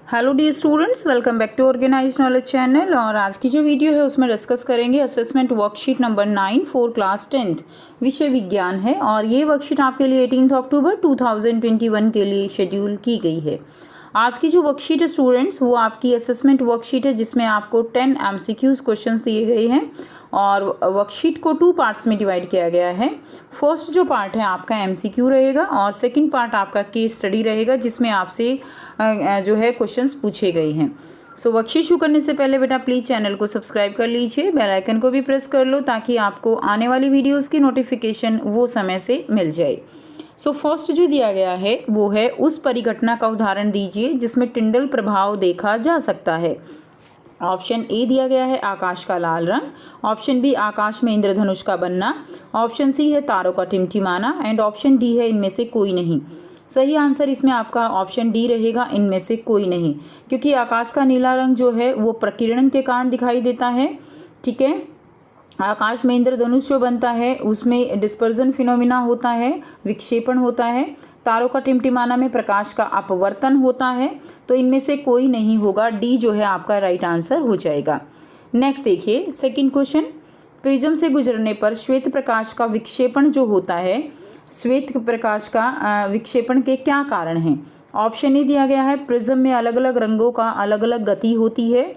Hello dear students, welcome back to organize knowledge channel. और आज की जो वीडियो है उसमें डिस्कस करेंगे assessment worksheet number 9 for class 10th विषय विज्ञान है। और ये वर्कशीट आपके लिए 18 अक्टूबर 2021 के लिए शेड्यूल की गई है। आज की जो वर्कशीट है स्टूडेंट्स वो आपकी असेसमेंट वर्कशीट है जिसमें आपको 10 MCQs क्वेश्चंस दिए गए हैं और वर्कशीट को 2 पार्ट्स में डिवाइड किया गया है। फर्स्ट जो पार्ट है आपका MCQ रहेगा और सेकंड पार्ट आपका केस स्टडी रहेगा जिसमें आपसे जो है क्वेश्चंस पूछे गए हैं। सो वर्कशीट शुरू करने से पहले बेटा प्लीज़ चैनल को सब्सक्राइब कर लीजिए, बेल आइकन को भी प्रेस कर लो ताकि आपको आने वाली वीडियोस की नोटिफिकेशन वो समय से मिल जाए। सो फर्स्ट जो दिया गया है वो है उस परिघटना का उदाहरण दीजिए जिसमें टिंडल प्रभाव देखा जा सकता है। ऑप्शन ए दिया गया है आकाश का लाल रंग, ऑप्शन बी आकाश में इंद्रधनुष का बनना, ऑप्शन सी है तारों का टिमटिमाना एंड ऑप्शन डी है इनमें से कोई नहीं। सही आंसर इसमें आपका ऑप्शन डी रहेगा, इनमें से कोई नहीं, क्योंकि आकाश का नीला रंग जो है वो प्रकीर्णन के कारण दिखाई देता है। ठीक है, आकाश में इंद्रधनुष जो बनता है उसमें डिस्पर्जन फिनोमिना होता है, विक्षेपण होता है। तारों का टिमटिमाना में प्रकाश का अपवर्तन होता है। तो इनमें से कोई नहीं होगा, डी जो है आपका राइट आंसर हो जाएगा। नेक्स्ट देखिए सेकंड क्वेश्चन, प्रिज्म से गुजरने पर श्वेत प्रकाश का विक्षेपण जो होता है, श्वेत प्रकाश का विक्षेपण के क्या कारण हैं। ऑप्शन ए दिया गया है प्रिज्म में अलग अलग रंगों का अलग अलग गति होती है,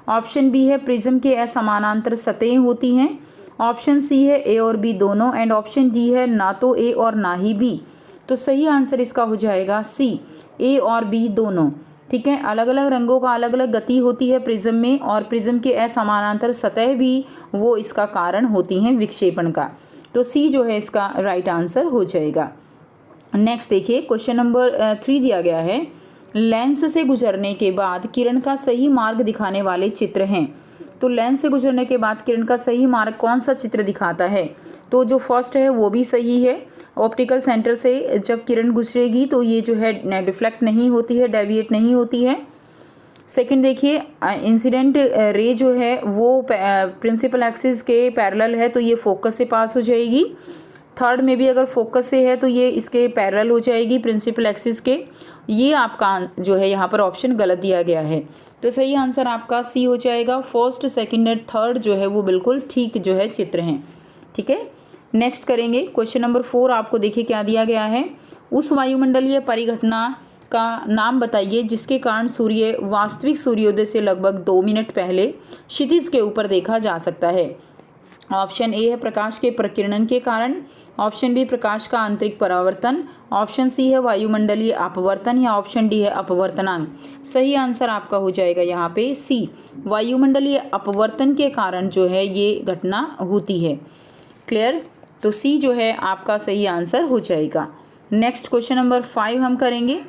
ऑप्शन बी है प्रिज्म के असमानांतर सतहें होती हैं, ऑप्शन सी है ए और बी दोनों एंड ऑप्शन डी है ना तो ए और ना ही बी। तो सही आंसर इसका हो जाएगा सी, ए और बी दोनों। ठीक है, अलग अलग रंगों का अलग अलग गति होती है प्रिज्म में और प्रिज्म के असमानांतर सतह भी वो इसका कारण होती हैं विक्षेपण का। तो सी जो है इसका राइट आंसर हो जाएगा। नेक्स्ट देखिए क्वेश्चन नंबर 3 दिया गया है, लेंस से गुजरने के बाद किरण का सही मार्ग दिखाने वाले चित्र हैं। तो लेंस से गुजरने के बाद किरण का सही मार्ग कौन सा चित्र दिखाता है। तो जो फर्स्ट है वो भी सही है, ऑप्टिकल सेंटर से जब किरण गुजरेगी तो ये जो है डिफ्लेक्ट नहीं होती है, डेविएट नहीं होती है। सेकंड देखिए इंसिडेंट रे जो है वो प्रिंसिपल एक्सिस के पैरेलल है तो ये फोकस से पास हो जाएगी। थर्ड में भी अगर फोकस से है तो ये इसके पैरेलल हो जाएगी प्रिंसिपल एक्सिस के। ये आपका जो है यहाँ पर ऑप्शन गलत दिया गया है। तो सही आंसर आपका सी हो जाएगा। फर्स्ट सेकंड एंड थर्ड जो है वो बिल्कुल ठीक जो है चित्र हैं। ठीक है, नेक्स्ट करेंगे क्वेश्चन नंबर 4। आपको देखिए क्या दिया गया है, उस वायुमंडलीय परिघटना का नाम बताइए जिसके कारण सूर्य वास्तविक सूर्योदय से लगभग 2 मिनट पहले क्षितिज के ऊपर देखा जा सकता है। ऑप्शन ए है प्रकाश के प्रकीर्णन के कारण, ऑप्शन बी प्रकाश का आंतरिक परावर्तन, ऑप्शन सी है वायुमंडलीय अपवर्तन या ऑप्शन डी है अपवर्तनांक। सही आंसर आपका हो जाएगा यहाँ पे सी, वायुमंडलीय अपवर्तन के कारण जो है ये घटना होती है। क्लियर, तो सी जो है आपका सही आंसर हो जाएगा। नेक्स्ट क्वेश्चन नंबर 5 हम करेंगे।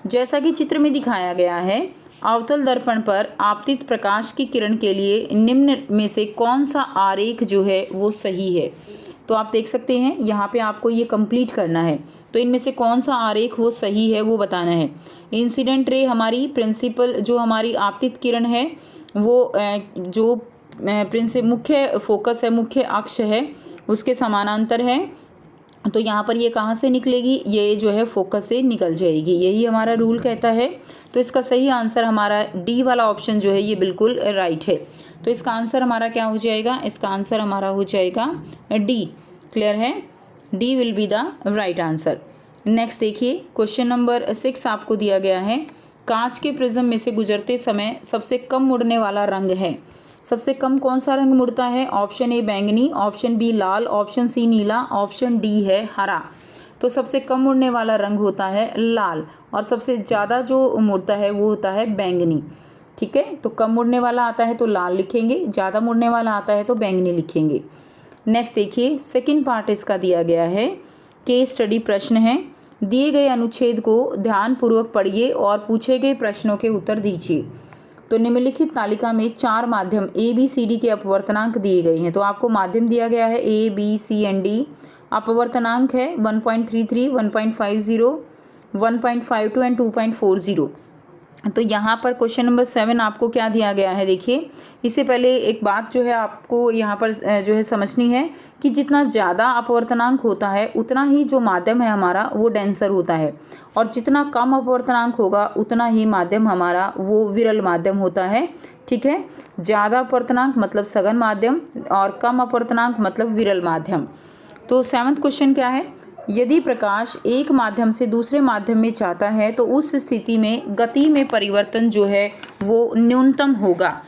जैसा कि चित्र में दिखाया गया है, अवतल दर्पण पर आपतित प्रकाश की किरण के लिए निम्न में से कौन सा आरेख जो है वो सही है। तो आप देख सकते हैं यहाँ पे आपको ये कंप्लीट करना है। तो इनमें से कौन सा आरेख वो सही है वो बताना है। इंसिडेंट रे हमारी प्रिंसिपल जो हमारी आपतित किरण है वो जो मुख्य फोकस है, मुख्य अक्ष है उसके समानांतर है। तो यहाँ पर ये कहाँ से निकलेगी, ये जो है फोकस से निकल जाएगी, यही हमारा रूल कहता है। तो इसका सही आंसर हमारा डी वाला ऑप्शन जो है ये बिल्कुल राइट है। तो इसका आंसर हमारा क्या हो जाएगा, इसका आंसर हमारा हो जाएगा डी। क्लियर है, D will be the right answer. Next देखिए क्वेश्चन नंबर 6 आपको दिया गया है, कांच के प्रिज्म में से गुजरते समय सबसे कम मुड़ने वाला रंग है। सबसे कम कौन सा रंग मुड़ता है। ऑप्शन ए बैंगनी, ऑप्शन बी लाल, ऑप्शन सी नीला, ऑप्शन डी है हरा। तो सबसे कम मुड़ने वाला रंग होता है लाल और सबसे ज़्यादा जो मुड़ता है वो होता है बैंगनी। ठीक है, तो कम मुड़ने वाला आता है तो लाल लिखेंगे, ज़्यादा मुड़ने वाला आता है तो बैंगनी लिखेंगे। नेक्स्ट देखिए सेकंड पार्ट इसका दिया गया है, केस स्टडी प्रश्न है। दिए गए अनुच्छेद को ध्यानपूर्वक पढ़िए और पूछे गए प्रश्नों के उत्तर दीजिए। तो निम्नलिखित तालिका में 4 माध्यम ए बी सी डी के अपवर्तनांक दिए गए हैं। तो आपको माध्यम दिया गया है A B C and D, अपवर्तनांक है 1.33, 1.50, 1.52 एंड 2.40। तो यहाँ पर क्वेश्चन नंबर 7 आपको क्या दिया गया है, देखिए इससे पहले एक बात जो है आपको यहाँ पर जो है समझनी है कि जितना ज़्यादा अपवर्तनांक होता है उतना ही जो माध्यम है हमारा वो डेंसर होता है, और जितना कम अपवर्तनांक होगा उतना ही माध्यम हमारा वो विरल माध्यम होता है। ठीक है, ज़्यादा अपवर्तनांक मतलब सघन माध्यम और कम अपवर्तनांक मतलब विरल माध्यम। तो 7वां क्वेश्चन क्या है, यदि प्रकाश एक माध्यम से दूसरे माध्यम में जाता है तो उस स्थिति में गति में परिवर्तन जो है वो न्यूनतम होगा।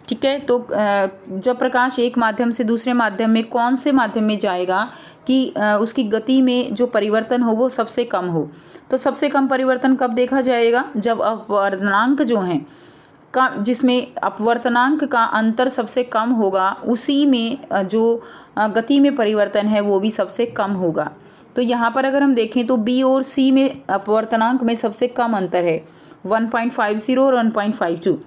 ठीक है, तो जब प्रकाश एक माध्यम से दूसरे माध्यम में कौन से माध्यम में जाएगा कि उसकी गति में जो परिवर्तन हो वो सबसे कम हो। तो सबसे कम परिवर्तन कब देखा जाएगा, जब अपवर्तनांक जो हैं का जिसमें अपवर्तनांक का अंतर सबसे कम होगा उसी में जो गति में परिवर्तन है वो भी सबसे कम होगा। तो यहाँ पर अगर हम देखें तो बी और सी में अपवर्तनांक में सबसे कम अंतर है 1.50 और 1.52।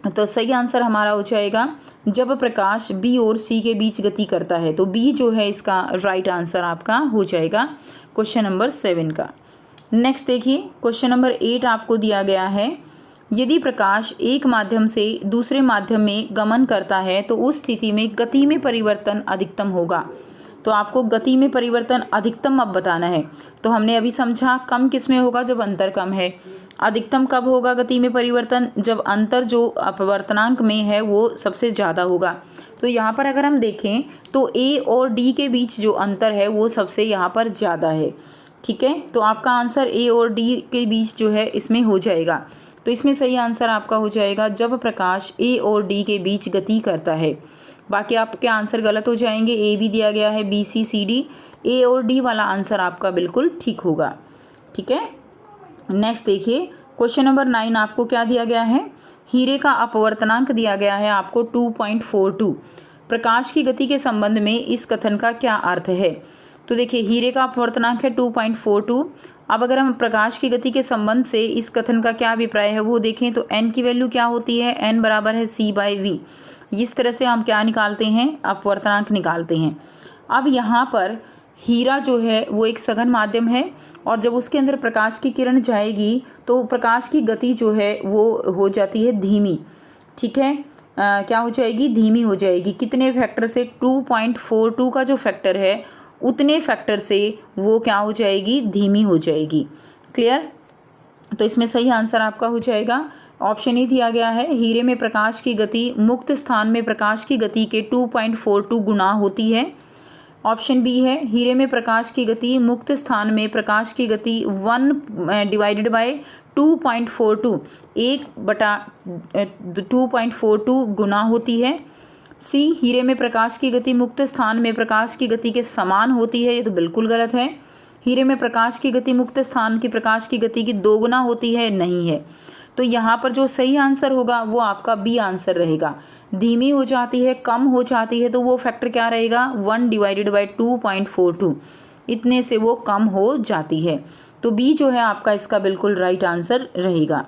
तो सही आंसर हमारा हो जाएगा जब प्रकाश बी और सी के बीच गति करता है, तो बी जो है इसका राइट आंसर आपका हो जाएगा क्वेश्चन नंबर 7 का। नेक्स्ट देखिए क्वेश्चन नंबर 8 आपको दिया गया है, यदि प्रकाश एक माध्यम से दूसरे माध्यम में गमन करता है तो उस स्थिति में गति में परिवर्तन अधिकतम होगा। तो आपको गति में परिवर्तन अधिकतम अब बताना है। तो हमने अभी समझा कम किस में होगा, जब अंतर कम है। अधिकतम कब होगा गति में परिवर्तन, जब अंतर जो अपवर्तनांक में है वो सबसे ज़्यादा होगा। तो यहाँ पर अगर हम देखें तो ए और डी के बीच जो अंतर है वो सबसे यहाँ पर ज़्यादा है। ठीक है, तो आपका आंसर ए और डी के बीच जो है इसमें हो जाएगा। तो इसमें सही आंसर आपका हो जाएगा जब प्रकाश ए और डी के बीच गति करता है। बाकी आपके आंसर गलत हो जाएंगे, ए भी दिया गया है, बी सी सी डी, ए और डी वाला आंसर आपका बिल्कुल ठीक होगा। ठीक है, नेक्स्ट देखिए क्वेश्चन नंबर 9 आपको क्या दिया गया है, हीरे का अपवर्तनांक दिया गया है आपको 2.42। प्रकाश की गति के संबंध में इस कथन का क्या अर्थ है। तो देखिए हीरे का अपवर्तनांक है 2.42। अब अगर हम प्रकाश की गति के संबंध से इस कथन का क्या अभिप्राय है वो देखें तो n की वैल्यू क्या होती है, n बराबर है c/v। इस तरह से हम क्या निकालते हैं, अपवर्तनांक निकालते हैं। अब यहाँ पर हीरा जो है वो एक सघन माध्यम है और जब उसके अंदर प्रकाश की किरण जाएगी तो प्रकाश की गति जो है वो हो जाती है धीमी। ठीक है, क्या हो जाएगी, धीमी हो जाएगी। कितने फैक्टर से, 2.42 का जो फैक्टर है उतने फैक्टर से वो क्या हो जाएगी, धीमी हो जाएगी। क्लियर, तो इसमें सही आंसर आपका हो जाएगा ऑप्शन ए दिया गया है, हीरे में प्रकाश की गति मुक्त स्थान में प्रकाश की गति के 2.42 गुना होती है। ऑप्शन बी है, हीरे में प्रकाश की गति मुक्त स्थान में प्रकाश की गति 1/2.42 1/2.42 गुना होती है। सी, हीरे में प्रकाश की गति मुक्त स्थान में प्रकाश की गति के समान होती है। ये तो बिल्कुल गलत है। हीरे में प्रकाश की गति मुक्त स्थान की प्रकाश की गति की 2 गुना होती है, नहीं है। तो यहाँ पर जो सही आंसर होगा वो आपका बी आंसर रहेगा। धीमी हो जाती है, कम हो जाती है, तो वो फैक्टर क्या रहेगा, 1/2.42, इतने से वो कम हो जाती है। तो बी जो है आपका इसका बिल्कुल राइट आंसर रहेगा।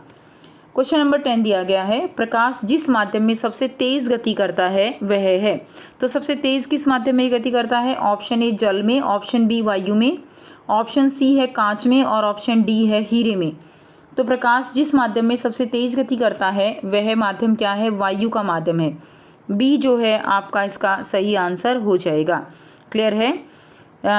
क्वेश्चन नंबर 10 दिया गया है, प्रकाश जिस माध्यम में सबसे तेज गति करता है वह है। तो सबसे तेज किस माध्यम में गति करता है, ऑप्शन ए जल में, ऑप्शन बी वायु में, ऑप्शन सी है कांच में और ऑप्शन डी है हीरे में। तो प्रकाश जिस माध्यम में सबसे तेज गति करता है वह माध्यम क्या है, वायु का माध्यम है। बी जो है आपका इसका सही आंसर हो जाएगा। क्लियर है,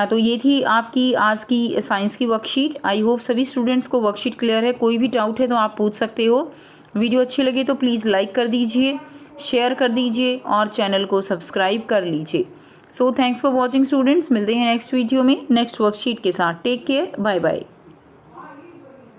तो ये थी आपकी आज की साइंस की वर्कशीट। आई होप सभी स्टूडेंट्स को वर्कशीट क्लियर है। कोई भी डाउट है तो आप पूछ सकते हो। वीडियो अच्छी लगे तो प्लीज़ लाइक कर दीजिए, शेयर कर दीजिए और चैनल को सब्सक्राइब कर लीजिए। So thanks for watching students, मिलते हैं नेक्स्ट वीडियो में नेक्स्ट वर्कशीट के साथ। Take care, bye bye.